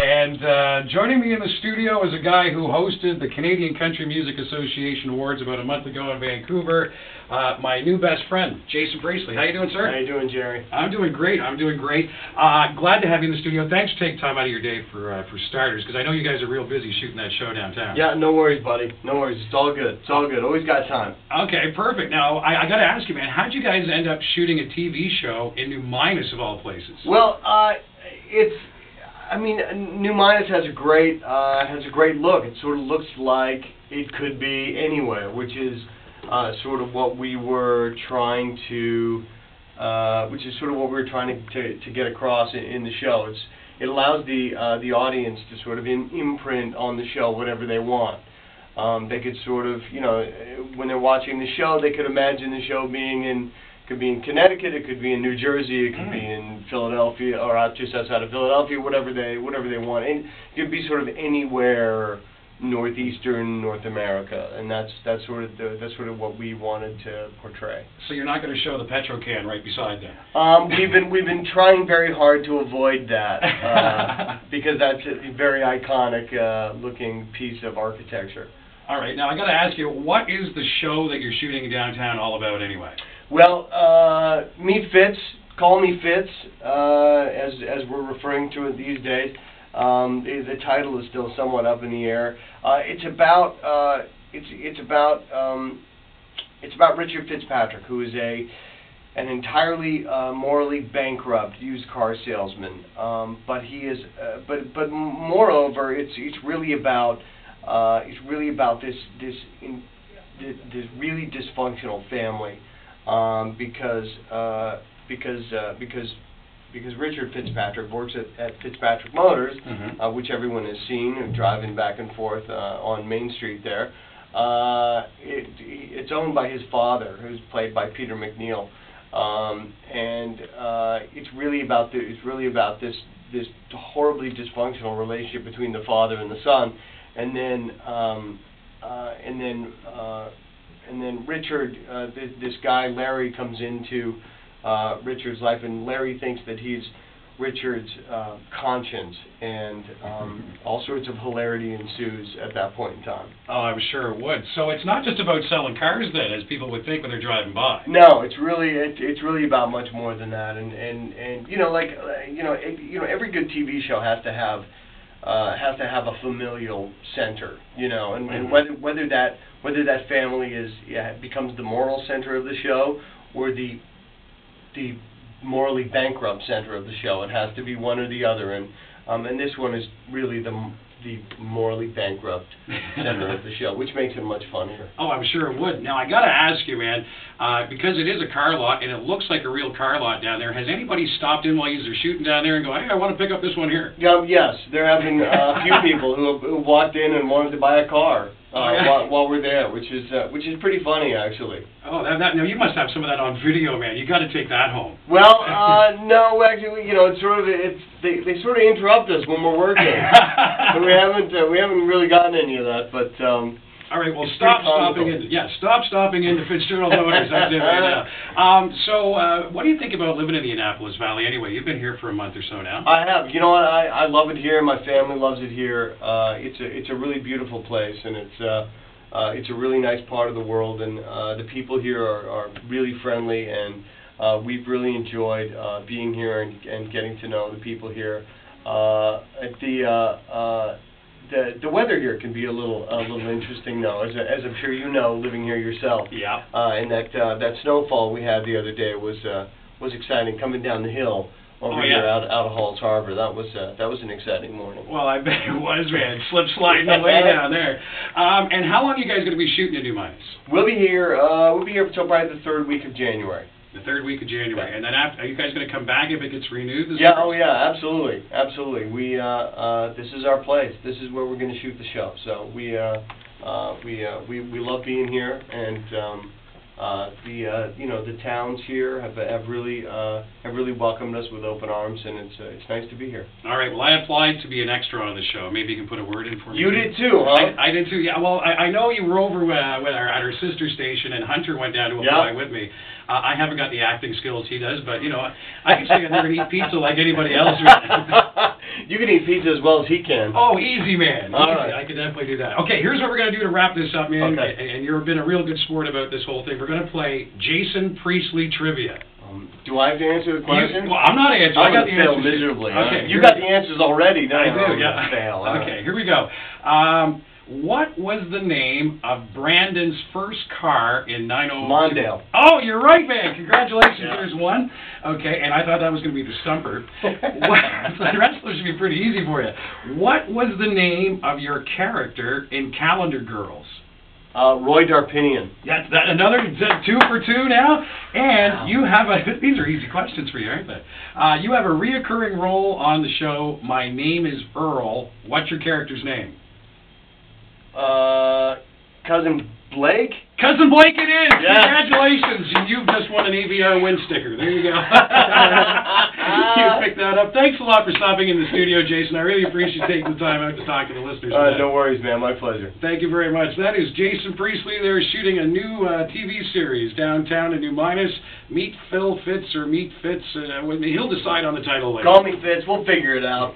And joining me in the studio is a guy who hosted the Canadian Country Music Association Awards about a month ago in Vancouver. My new best friend, Jason Priestley. How you doing, sir? How you doing, Jerry? I'm doing great. I'm doing great. Glad to have you in the studio. Thanks for taking time out of your day for starters, because I know you guys are real busy shooting that show downtown. Yeah, no worries, buddy. No worries. It's all good. It's all good. Always got time. Okay, perfect. Now, I got to ask you, man, how'd you guys end up shooting a TV show in New Minas, of all places? Well, New Minas has a great look. It sort of looks like it could be anywhere, which is sort of what we were trying to, to get across in the show. It allows the audience to sort of imprint on the show whatever they want. They could sort of, when they're watching the show, they could imagine the show being in. Could be in Connecticut, it could be in New Jersey, it could be in Philadelphia or just outside of Philadelphia, whatever they want. And it could be sort of anywhere northeastern North America, and that's sort of what we wanted to portray. So you're not going to show the Petro can right beside them? We've been trying very hard to avoid that because that's a very iconic looking piece of architecture. All right, now I got to ask you, what is the show that you're shooting downtown all about anyway? Well, Meet Fitz, Call Me Fitz, as we're referring to it these days. The title is still somewhat up in the air. It's about Richard Fitzpatrick, who is an entirely morally bankrupt used car salesman. But he is, but moreover, it's really about this really dysfunctional family. Because Richard Fitzpatrick works at Fitzpatrick Motors, which everyone has seen, driving back and forth on Main Street there. It's owned by his father, who's played by Peter McNeil, and it's really about this horribly dysfunctional relationship between the father and the son, and then Richard, this guy Larry, comes into Richard's life, and Larry thinks that he's Richard's conscience, and all sorts of hilarity ensues at that point in time. Oh, I'm sure it would. So it's not just about selling cars then, as people would think when they're driving by. No, it's really about much more than that, and every good TV show has to have a familial center, and whether that family becomes the moral center of the show or the morally bankrupt center of the show. It has to be one or the other, and this one is really the morally bankrupt center of the show, which makes it much funnier. Oh, I'm sure it would. Now, I got to ask you, man, because it is a car lot, and it looks like a real car lot down there, has anybody stopped in while you're shooting down there and go, hey, I want to pick up this one here? Yes, there have been a few people who walked in and wanted to buy a car while we're there, which is pretty funny, actually. Oh, now you must have some of that on video, man. You got to take that home. Well, no, actually, they sort of interrupt us when we're working. So we haven't really gotten any of that, but. All right, well, stop stopping into Fitzgerald Motors. That's it right now. So, what do you think about living in the Annapolis Valley anyway? You've been here for a month or so now. I have. You know what? I love it here. My family loves it here. It's a really beautiful place, and it's a really nice part of the world, and the people here are really friendly, and we've really enjoyed being here and getting to know the people here. The weather here can be a little interesting, though, as I'm sure you know, living here yourself. Yeah. And that snowfall we had the other day was exciting, coming down the hill over here out of Halls Harbor. That was an exciting morning. Well, I bet it was, man. Slip sliding away down there. And how long are you guys going to be shooting in New Minas? We'll be here until probably the third week of January. The third week of January, and then after, are you guys going to come back if it gets renewed? Yeah, oh yeah, absolutely. We this is our place. This is where we're going to shoot the show. So we love being here, and the towns here have really welcomed us with open arms, and it's nice to be here. All right. Well, I applied to be an extra on the show. Maybe you can put a word in for me. You did too, huh? I did too. Yeah. Well, I know you were over at our sister station, and Hunter went down to apply with me. I haven't got the acting skills he does, but I can stay in there and eat pizza like anybody else. You can eat pizza as well as he can. Oh, easy, man. All Easy. right. I can definitely do that. Okay, here's what we're going to do to wrap this up, man. Okay. And you've been a real good sport about this whole thing. We're going to play Jason Priestley Trivia. Do I have to answer the question? Well, I'm not answering. I'm I got going the to fail answers. miserably. Okay. You got the answers already. No, I do, I'm yeah. gonna fail. All Okay, right. here we go. What was the name of Brandon's first car in 902? Mondale. Oh, you're right, man. Congratulations. Yeah. There's one. Okay, and I thought that was going to be the stumper. The rest of them should be pretty easy for you. What was the name of your character in Calendar Girls? Roy Darpinian. That's another 2 for 2 now, and you have these are easy questions for you, aren't they? You have a reoccurring role on the show, My Name is Earl. What's your character's name? Cousin Blake? Cousin Blake it is! Yeah. Congratulations! You've just won an AVR win sticker. There you go. You picked that up. Thanks a lot for stopping in the studio, Jason. I really appreciate you taking the time out to talk to the listeners. No worries, man. My pleasure. Thank you very much. That is Jason Priestley. They're shooting a new TV series downtown in New Minas. Meet Fitz or Meet Fitz. He'll decide on the title later. Call me Fitz. We'll figure it out.